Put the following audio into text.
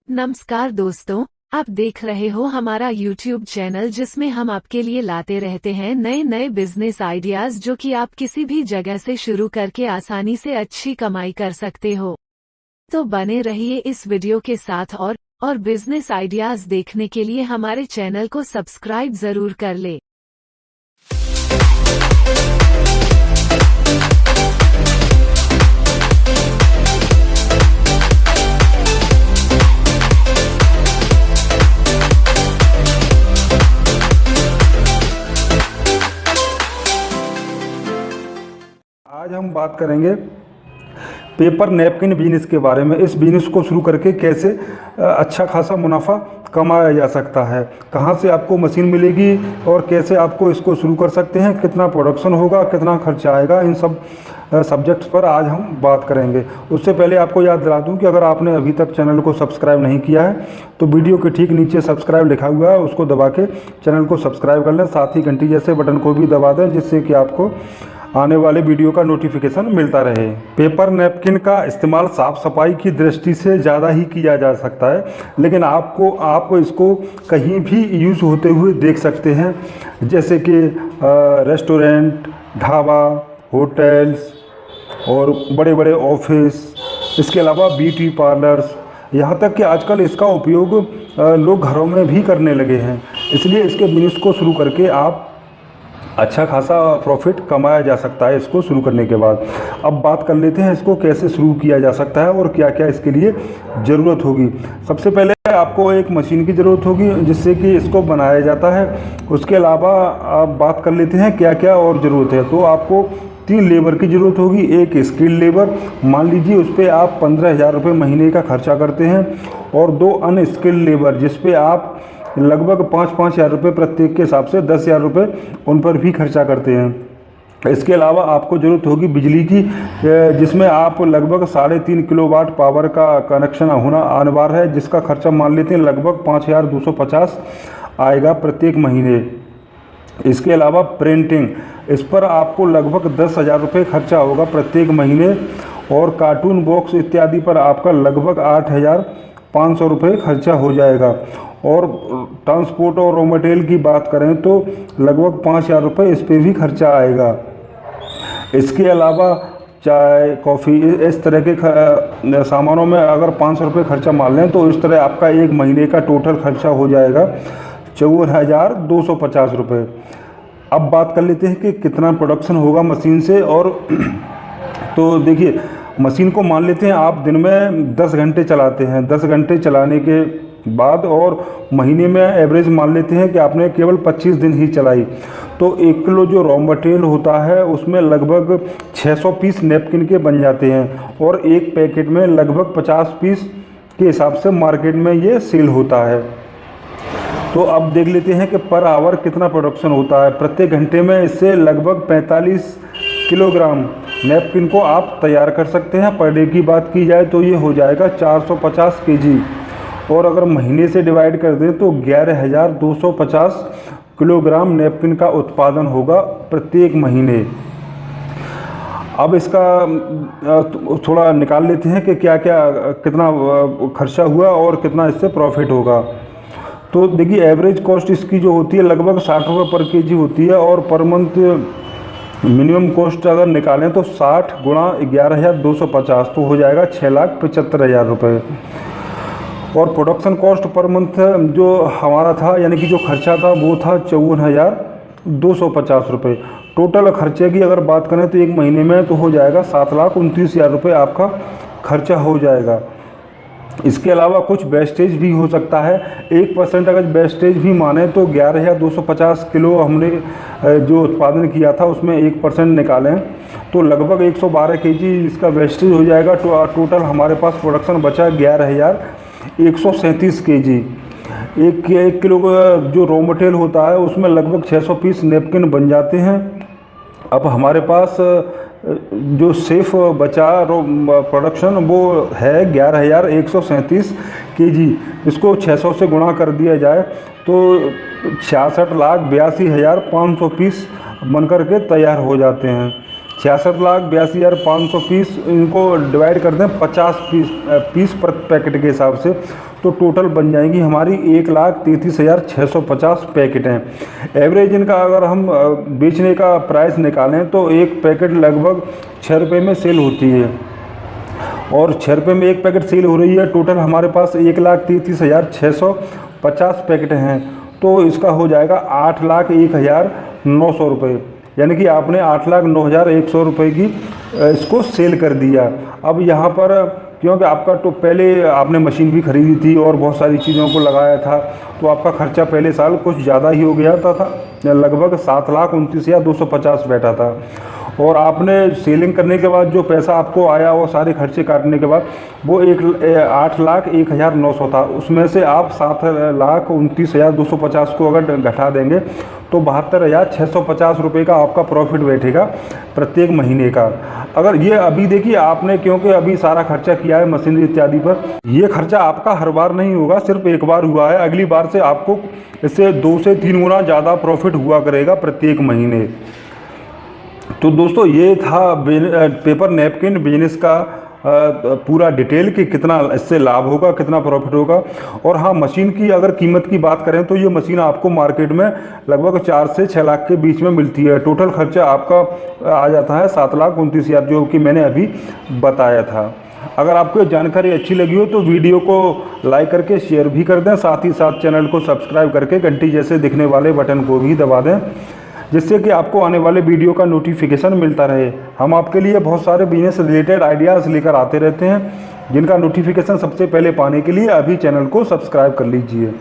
नमस्कार दोस्तों, आप देख रहे हो हमारा YouTube चैनल जिसमें हम आपके लिए लाते रहते हैं नए नए बिजनेस आइडियाज जो कि आप किसी भी जगह से शुरू करके आसानी से अच्छी कमाई कर सकते हो। तो बने रहिए इस वीडियो के साथ और बिजनेस आइडियाज देखने के लिए हमारे चैनल को सब्सक्राइब जरूर कर ले। आज हम बात करेंगे पेपर नैपकिन बिजनेस के बारे में। इस बिजनेस को शुरू करके कैसे अच्छा खासा मुनाफा कमाया जा सकता है, कहां से आपको मशीन मिलेगी और कैसे आपको इसको शुरू कर सकते हैं, कितना प्रोडक्शन होगा, कितना खर्चा आएगा, इन सब सब्जेक्ट्स पर आज हम बात करेंगे। उससे पहले आपको याद दिला दूं कि अगर आपने अभी तक चैनल को सब्सक्राइब नहीं किया है तो वीडियो के ठीक नीचे सब्सक्राइब लिखा हुआ है, उसको दबा के चैनल को सब्सक्राइब कर लें। साथ ही घंटी जैसे बटन को भी दबा दें जिससे कि आपको आने वाले वीडियो का नोटिफिकेशन मिलता रहे। पेपर नैपकिन का इस्तेमाल साफ सफाई की दृष्टि से ज़्यादा ही किया जा सकता है, लेकिन आप इसको कहीं भी यूज़ होते हुए देख सकते हैं, जैसे कि रेस्टोरेंट, ढाबा, होटल्स और बड़े बड़े ऑफिस, इसके अलावा ब्यूटी पार्लर्स, यहाँ तक कि आजकल इसका उपयोग लोग घरों में भी करने लगे हैं। इसलिए इसके बिजनेस को शुरू करके आप अच्छा खासा प्रॉफिट कमाया जा सकता है इसको शुरू करने के बाद। अब बात कर लेते हैं इसको कैसे शुरू किया जा सकता है और क्या क्या इसके लिए ज़रूरत होगी। सबसे पहले आपको एक मशीन की ज़रूरत होगी जिससे कि इसको बनाया जाता है। उसके अलावा आप बात कर लेते हैं क्या क्या और ज़रूरत है। तो आपको 3 लेबर की ज़रूरत होगी। एक स्किल लेबर, मान लीजिए उस पर आप 15,000 रुपये महीने का खर्चा करते हैं, और 2 अनस्किल्ड लेबर जिस पे आप लगभग 5-5 हज़ार रुपये प्रत्येक के हिसाब से 10,000 रुपये उन पर भी खर्चा करते हैं। इसके अलावा आपको ज़रूरत होगी बिजली की, जिसमें आप लगभग 3.5 किलोवाट पावर का कनेक्शन होना अनिवार्य है, जिसका खर्चा मान लेते हैं लगभग 5,250 आएगा प्रत्येक महीने। इसके अलावा प्रिंटिंग, इस पर आपको लगभग 10,000 रुपये खर्चा होगा प्रत्येक महीने, और कार्टून बॉक्स इत्यादि पर आपका लगभग 8,500 रुपये खर्चा हो जाएगा। और ट्रांसपोर्ट और रॉ मटेरियल की बात करें तो लगभग 5,000 रुपये इस पर भी खर्चा आएगा। इसके अलावा चाय, कॉफ़ी, इस तरह के सामानों में अगर 500 रुपये खर्चा मान लें तो इस तरह आपका एक महीने का टोटल खर्चा हो जाएगा 54,250 रुपये। अब बात कर लेते हैं कि कितना प्रोडक्शन होगा मशीन से। और तो देखिए, मशीन को मान लेते हैं आप दिन में 10 घंटे चलाते हैं। 10 घंटे चलाने के बाद और महीने में एवरेज मान लेते हैं कि आपने केवल 25 दिन ही चलाई, तो 1 किलो जो रॉ मटेरियल होता है उसमें लगभग 600 पीस नैपकिन के बन जाते हैं, और एक पैकेट में लगभग 50 पीस के हिसाब से मार्केट में ये सेल होता है। तो अब देख लेते हैं कि पर आवर कितना प्रोडक्शन होता है। प्रत्येक घंटे में इससे लगभग 45 किलोग्राम नैपकिन को आप तैयार कर सकते हैं। पर डे की बात की जाए तो ये हो जाएगा 450 केजी, और अगर महीने से डिवाइड कर दें तो 11,250 किलोग्राम नैपकिन का उत्पादन होगा प्रत्येक महीने। अब इसका थोड़ा निकाल लेते हैं कि क्या क्या कितना खर्चा हुआ और कितना इससे प्रॉफिट होगा। तो देखिए, एवरेज कॉस्ट इसकी जो होती है लगभग 60 रुपये पर केजी होती है, और पर मंथ मिनिमम कॉस्ट अगर निकालें तो 60 गुणा 11,250 तो हो जाएगा 6,75,000 रुपये। और प्रोडक्शन कॉस्ट पर मंथ जो हमारा था, यानी कि जो खर्चा था वो था 54,250 रुपये। टोटल खर्चे की अगर बात करें तो एक महीने में तो हो जाएगा 7,29,000 रुपये आपका खर्चा हो जाएगा। इसके अलावा कुछ वेस्टेज भी हो सकता है। 1% अगर वेस्टेज भी माने तो 11,250 किलो हमने जो उत्पादन किया था उसमें 1% निकालें तो लगभग 112 केजी इसका वेस्टेज हो जाएगा। टोटल हमारे पास प्रोडक्शन बचा 11,137 केजी। एक किलो का जो रॉ मटेरियल होता है उसमें लगभग 600 पीस नैपकिन बन जाते हैं। अब हमारे पास जो सेफ बचा प्रोडक्शन वो है 11,137 केजी। इसको 600 से गुणा कर दिया जाए तो 66,82,500 पीस बनकर के तैयार हो जाते हैं। 66,82,500 पीस, इनको डिवाइड कर दें 50 पीस पर पैकेट के हिसाब से, तो टोटल बन जाएंगी हमारी 1,33,650 पैकेट हैं। एवरेज इनका अगर हम बेचने का प्राइस निकालें तो एक पैकेट लगभग 6 रुपये में सेल होती है, और 6 रुपये में एक पैकेट सेल हो रही है। टोटल हमारे पास 1,33,650 पैकेट हैं, तो इसका हो जाएगा 8,01,900 रुपये, यानी कि आपने 8,09,100 रुपये की इसको सेल कर दिया। अब यहाँ पर क्योंकि आपका तो पहले आपने मशीन भी खरीदी थी और बहुत सारी चीज़ों को लगाया था, तो आपका खर्चा पहले साल कुछ ज़्यादा ही हो गया था, लगभग 7,29,250 बैठा था। और आपने सेलिंग करने के बाद जो पैसा आपको आया वो सारे खर्चे काटने के बाद वो 8,01,900 था। उसमें से आप 7,29,250 को अगर घटा देंगे तो 72,650 रुपये का आपका प्रॉफिट बैठेगा प्रत्येक महीने का। अगर ये अभी देखिए आपने, क्योंकि अभी सारा खर्चा किया है मशीनरी इत्यादि पर, ये खर्चा आपका हर बार नहीं होगा, सिर्फ एक बार हुआ है। अगली बार से आपको इससे 2 से 3 गुना ज़्यादा प्रॉफिट हुआ करेगा प्रत्येक महीने। तो दोस्तों ये था पेपर नैपकिन बिजनेस का पूरा डिटेल कि कितना इससे लाभ होगा, कितना प्रॉफिट होगा। और हाँ, मशीन की अगर कीमत की बात करें तो ये मशीन आपको मार्केट में लगभग 4 से 6 लाख के बीच में मिलती है। टोटल खर्चा आपका आ जाता है 7,29,000, जो कि मैंने अभी बताया था। अगर आपको जानकारी अच्छी लगी हो तो वीडियो को लाइक करके शेयर भी कर दें, साथ ही साथ चैनल को सब्सक्राइब करके घंटी जैसे दिखने वाले बटन को भी दबा दें, जिससे कि आपको आने वाले वीडियो का नोटिफिकेशन मिलता रहे। हम आपके लिए बहुत सारे बिजनेस रिलेटेड आइडियाज़ लेकर आते रहते हैं, जिनका नोटिफिकेशन सबसे पहले पाने के लिए अभी चैनल को सब्सक्राइब कर लीजिए।